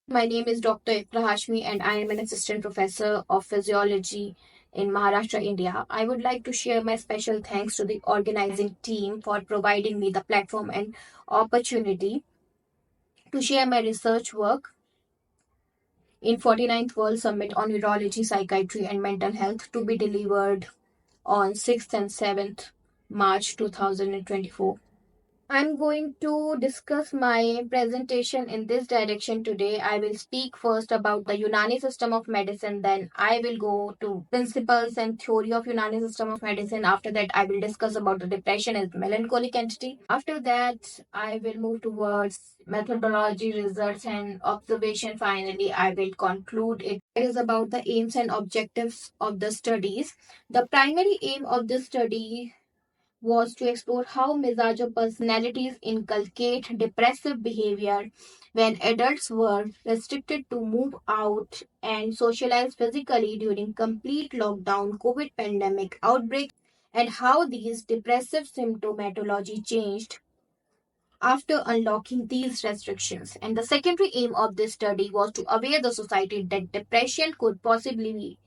My name is Dr. Iqra Hashmi and I am an Assistant Professor of Physiology in Maharashtra, India. I would like to share my special thanks to the organizing team for providing me the platform and opportunity to share my research work in 49th World Summit on Neurology, Psychiatry and Mental Health to be delivered on 6th and 7th March 2024. I'm going to discuss my presentation in this direction today. I will speak first about the Unani system of medicine, then I will go to principles and theory of Unani system of medicine. After that, I will discuss about the depression as melancholic entity. After that, I will move towards methodology, research, and observation. Finally, I will conclude it. It is about the aims and objectives of the studies. The primary aim of this study was to explore how Mizaj or personalities inculcate depressive behavior when adults were restricted to move out and socialize physically during complete lockdown COVID pandemic outbreak, and how these depressive symptomatology changed after unlocking these restrictions. And the secondary aim of this study was to aware the society that depression could possibly be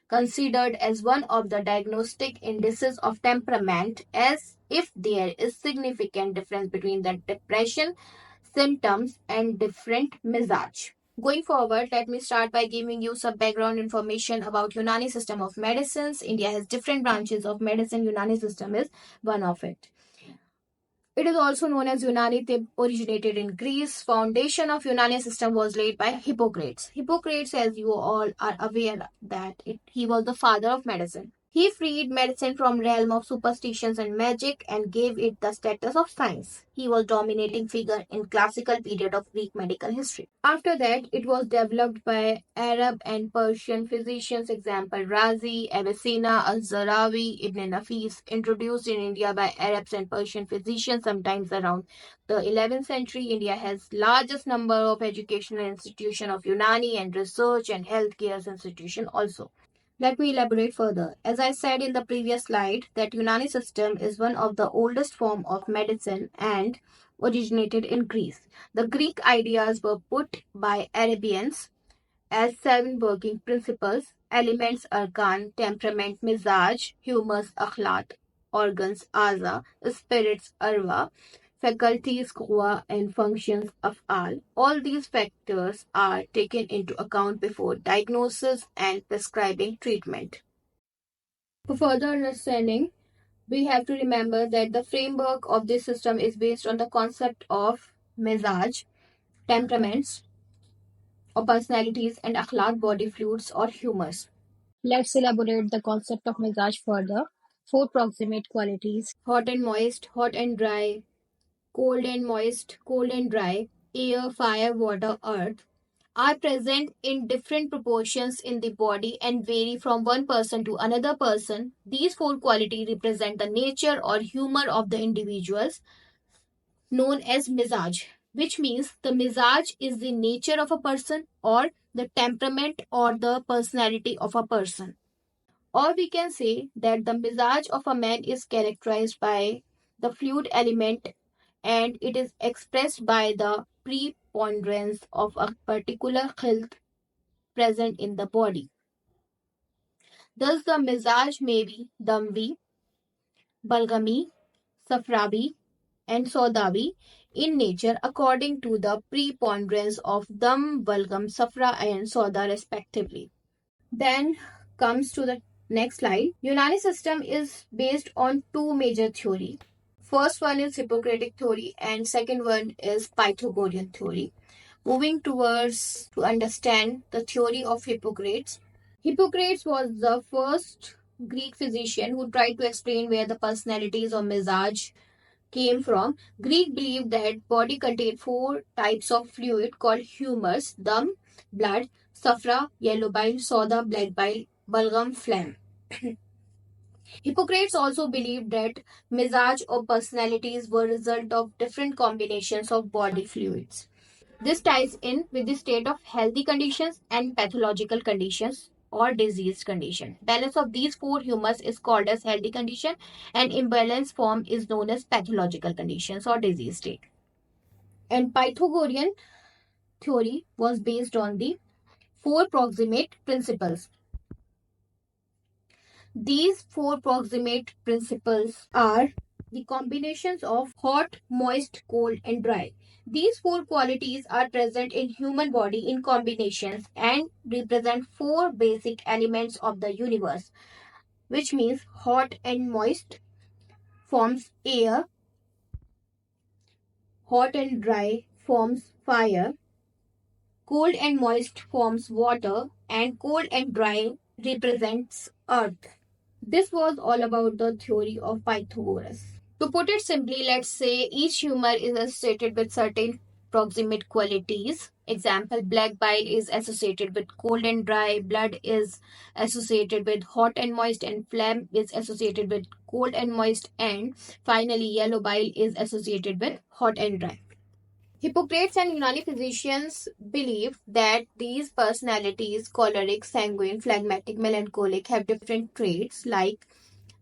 considered as one of the diagnostic indices of temperament, as if there is significant difference between the depression symptoms and different Mizaj. Going forward, let me start by giving you some background information about Unani system of medicines. India has different branches of medicine. Unani system is one of it. It is also known as Unani Tibbia, originated in Greece. Foundation of Unani system was laid by Hippocrates. Hippocrates, as you all are aware, that he was the father of medicine. He freed medicine from realm of superstitions and magic and gave it the status of science. He was dominating figure in classical period of Greek medical history. After that, it was developed by Arab and Persian physicians, example Razi, Avicenna, Al-Zarawi, Ibn Nafis, introduced in India by Arabs and Persian physicians sometimes around the 11th century. India has largest number of educational institutions of Unani and research and healthcare institution also. Let me elaborate further. As I said in the previous slide, that Unani system is one of the oldest form of medicine and originated in Greece. The Greek ideas were put by Arabians as 7 working principles: elements arkan, temperament mizaj, humus akhlaq, organs aza, spirits arwa, faculties quwa, and functions af'al. All these factors are taken into account before diagnosis and prescribing treatment. For further understanding, we have to remember that the framework of this system is based on the concept of mizaj, temperaments, or personalities, and akhlaq, body fluids or humors. Let's elaborate the concept of Mizaj further. 4 proximate qualities: hot and moist, hot and dry, cold and moist, cold and dry, air, fire, water, earth, are present in different proportions in the body and vary from one person to another person. These 4 qualities represent the nature or humor of the individuals, known as Mizaj, which means the Mizaj is the nature of a person or the temperament or the personality of a person. Or we can say that the Mizaj of a man is characterized by the fluid element and it is expressed by the preponderance of a particular health present in the body. Thus, the Mizaj may be Damvi, Balgami, Safrabi, and Sodabi in nature according to the preponderance of Dam, Balgam, Safra, and Soda respectively. Then comes to the next slide. Unani system is based on 2 major theory. First one is Hippocratic theory and second one is Pythagorean theory. Moving towards to understand the theory of Hippocrates. Hippocrates was the first Greek physician who tried to explain where the personalities or Mizaj came from. Greek believed that body contained 4 types of fluid called humors: dam, blood; safra, yellow bile; soda, black bile; balgam, phlegm. Hippocrates also believed that mizaj or personalities were result of different combinations of body fluids. This ties in with the state of healthy conditions and pathological conditions or diseased condition. Balance of these 4 humors is called as healthy condition and imbalance form is known as pathological conditions or disease state. And Pythagorean theory was based on the four proximate principles. These four proximate principles are the combinations of hot, moist, cold, and dry. These four qualities are present in human body in combinations and represent four basic elements of the universe, which means hot and moist forms air, hot and dry forms fire, cold and moist forms water, and cold and dry represents earth. This was all about the theory of Pythagoras. To put it simply, let's say each humor is associated with certain proximate qualities. Example, black bile is associated with cold and dry, blood is associated with hot and moist, and phlegm is associated with cold and moist, and finally yellow bile is associated with hot and dry. Hippocrates and Unani physicians believed that these personalities, choleric, sanguine, phlegmatic, melancholic, have different traits like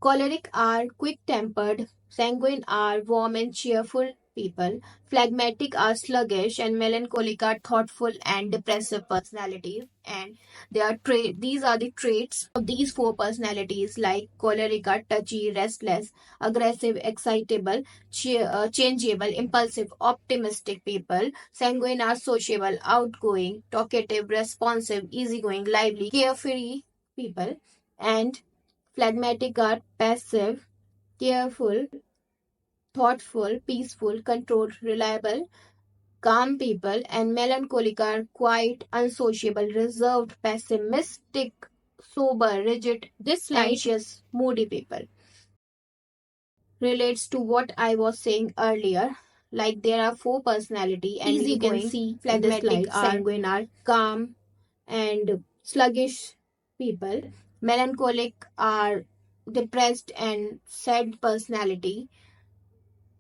choleric are quick-tempered, sanguine are warm and cheerful people, phlegmatic are sluggish, and melancholic are thoughtful and depressive personalities. And these are the traits of these four personalities like choleric are touchy, restless, aggressive, excitable, changeable, impulsive, optimistic people. Sanguine are sociable, outgoing, talkative, responsive, easygoing, lively, carefree people. And phlegmatic are passive, careful, thoughtful, peaceful, controlled, reliable, calm people, and melancholic are quiet, unsociable, reserved, pessimistic, sober, rigid, anxious, moody people. Relates to what I was saying earlier. Like there are four personality and you can see phlegmatic, sanguine are calm and sluggish people. Melancholic are depressed and sad personality,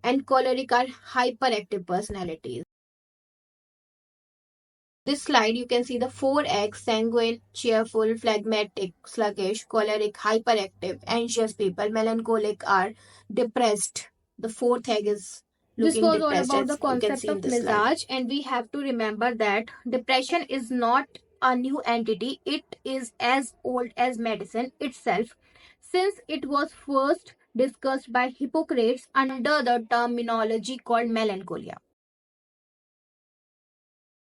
and choleric are hyperactive personalities. This slide you can see the four X: sanguine, cheerful, phlegmatic, sluggish, choleric, hyperactive, anxious people. Melancholic are depressed. The fourth egg is this was all about the concept of Mizaj, and we have to remember that depression is not a new entity, it is as old as medicine itself, since it was first discussed by Hippocrates under the terminology called melancholia.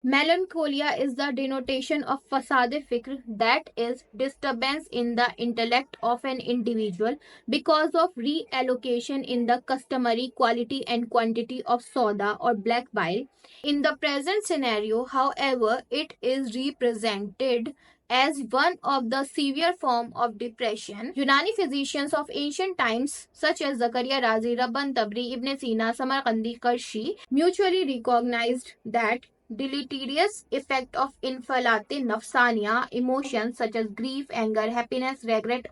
Melancholia is the denotation of fasade fikr, that is, disturbance in the intellect of an individual because of reallocation in the customary quality and quantity of soda or black bile. In the present scenario, however, it is represented as one of the severe form of depression. Unani physicians of ancient times such as Zakaria Razi, Rabban Tabri, Ibn Sina, Samarkandi, Karshi mutually recognized that deleterious effect of infalate nafsania emotions such as grief, anger, happiness, regret,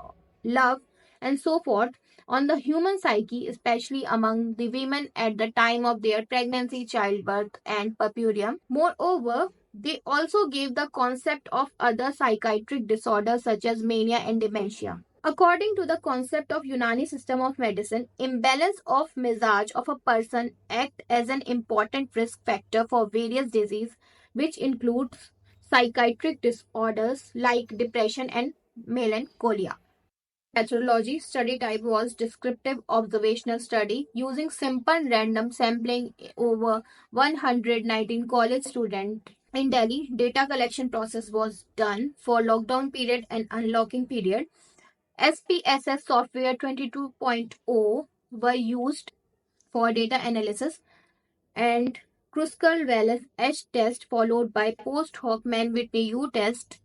love, and so forth on the human psyche, especially among the women at the time of their pregnancy, childbirth, and puerperium. Moreover, they also gave the concept of other psychiatric disorders such as mania and dementia. According to the concept of Unani system of medicine, imbalance of Mizaj of a person act as an important risk factor for various diseases, which includes psychiatric disorders like depression and melancholia. Metrology study type was descriptive observational study using simple random sampling over 119 college students in Delhi. Data collection process was done for lockdown period and unlocking period. SPSS software 22.0 were used for data analysis, and Kruskal-Wallis H test followed by post hoc Mann-Whitney U test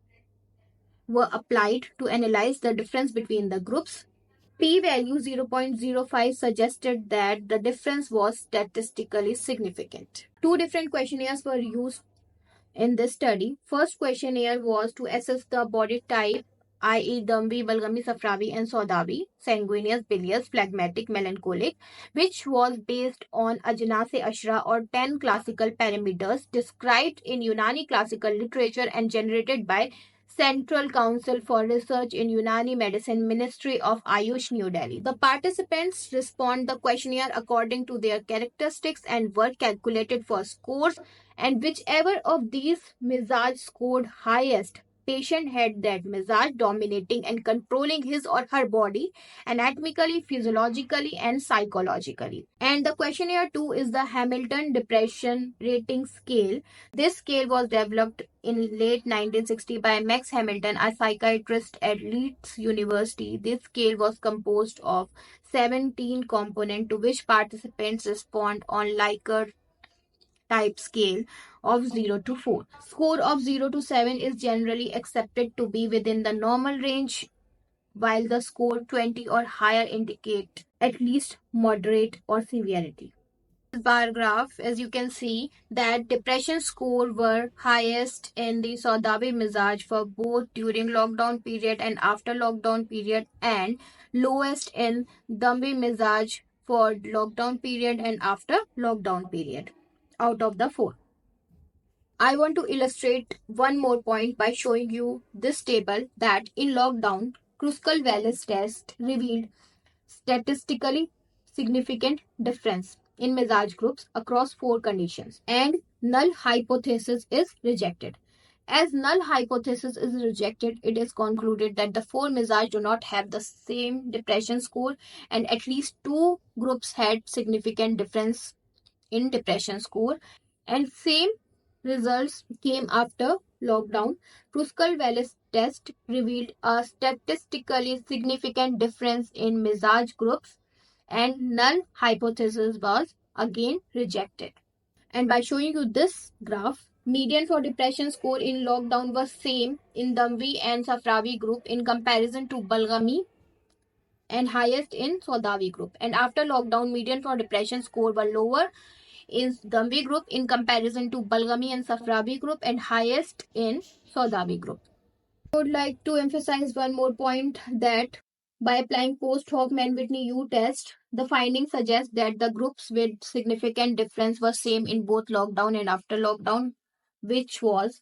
were applied to analyze the difference between the groups. P-value 0.05 suggested that the difference was statistically significant. Two different questionnaires were used in this study. First questionnaire was to assess the body type, i.e. Dambi, Balgami, Safravi, and Saudavi, sanguineous, bilious, phlegmatic, melancholic, which was based on Ajnase Ashra or 10 classical parameters described in Unani classical literature and generated by Central Council for Research in Unani Medicine, Ministry of Ayush, New Delhi. The participants respond the questionnaire according to their characteristics and were calculated for scores and whichever of these Mizaj scored highest, patient had that Mizaj dominating and controlling his or her body anatomically, physiologically, and psychologically. And the questionnaire 2 is the Hamilton Depression Rating Scale. This scale was developed in late 1960 by Max Hamilton, a psychiatrist at Leeds University. This scale was composed of 17 components to which participants respond on Likert type scale of 0 to 4. Score of 0 to 7 is generally accepted to be within the normal range, while the score 20 or higher indicate at least moderate or severity. Bar graph, as you can see, that depression score were highest in the Saudabi Mizaj for both during lockdown period and after lockdown period, and lowest in Dambi Mizaj for lockdown period and after lockdown period out of the four. I want to illustrate one more point by showing you this table that in lockdown, Kruskal-Wallis test revealed statistically significant difference in Mizaj groups across four conditions, and null hypothesis is rejected. As null hypothesis is rejected, it is concluded that the four Mizaj do not have the same depression score, and at least two groups had significant difference in depression score, and same results came after lockdown. Kruskal-Wallis test revealed a statistically significant difference in Mizaj groups, and null hypothesis was again rejected. And by showing you this graph, median for depression score in lockdown was same in Damvi and Safrawi group in comparison to Balgami, and highest in Saudavi group. And after lockdown, median for depression score were lower in Dambi group in comparison to Balgami and Safrabi group, and highest in Saudabi group. I would like to emphasize one more point that by applying post hoc Mann-Whitney U test, the findings suggest that the groups with significant difference were same in both lockdown and after lockdown, which was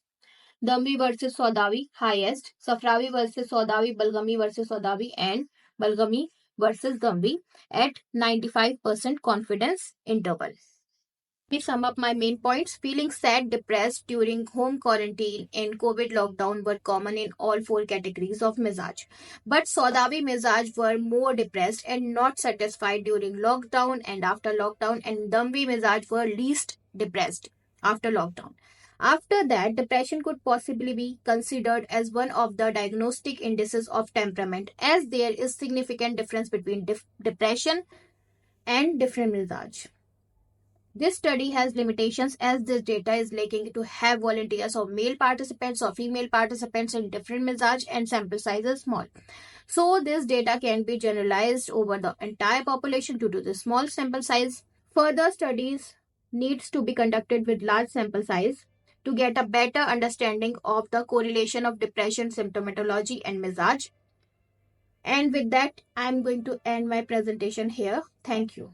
Dambi versus Saudavi highest, Safrawi versus Saudavi, Balgami versus Saudavi, and Balgami versus Dambi at 95% confidence interval. Me sum up my main points. Feeling sad, depressed during home quarantine and COVID lockdown were common in all four categories of Mizaj. But Saudavi Mizaj were more depressed and not satisfied during lockdown and after lockdown, and Dambi Mizaj were least depressed after lockdown. After that, depression could possibly be considered as one of the diagnostic indices of temperament, as there is significant difference between depression and different Mizaj. This study has limitations as this data is lacking to have volunteers of male participants or female participants in different Mizaj and sample size is small. So this data can be generalized over the entire population due to the small sample size. Further studies needs to be conducted with large sample size to get a better understanding of the correlation of depression, symptomatology and Mizaj. And with that, I am going to end my presentation here. Thank you.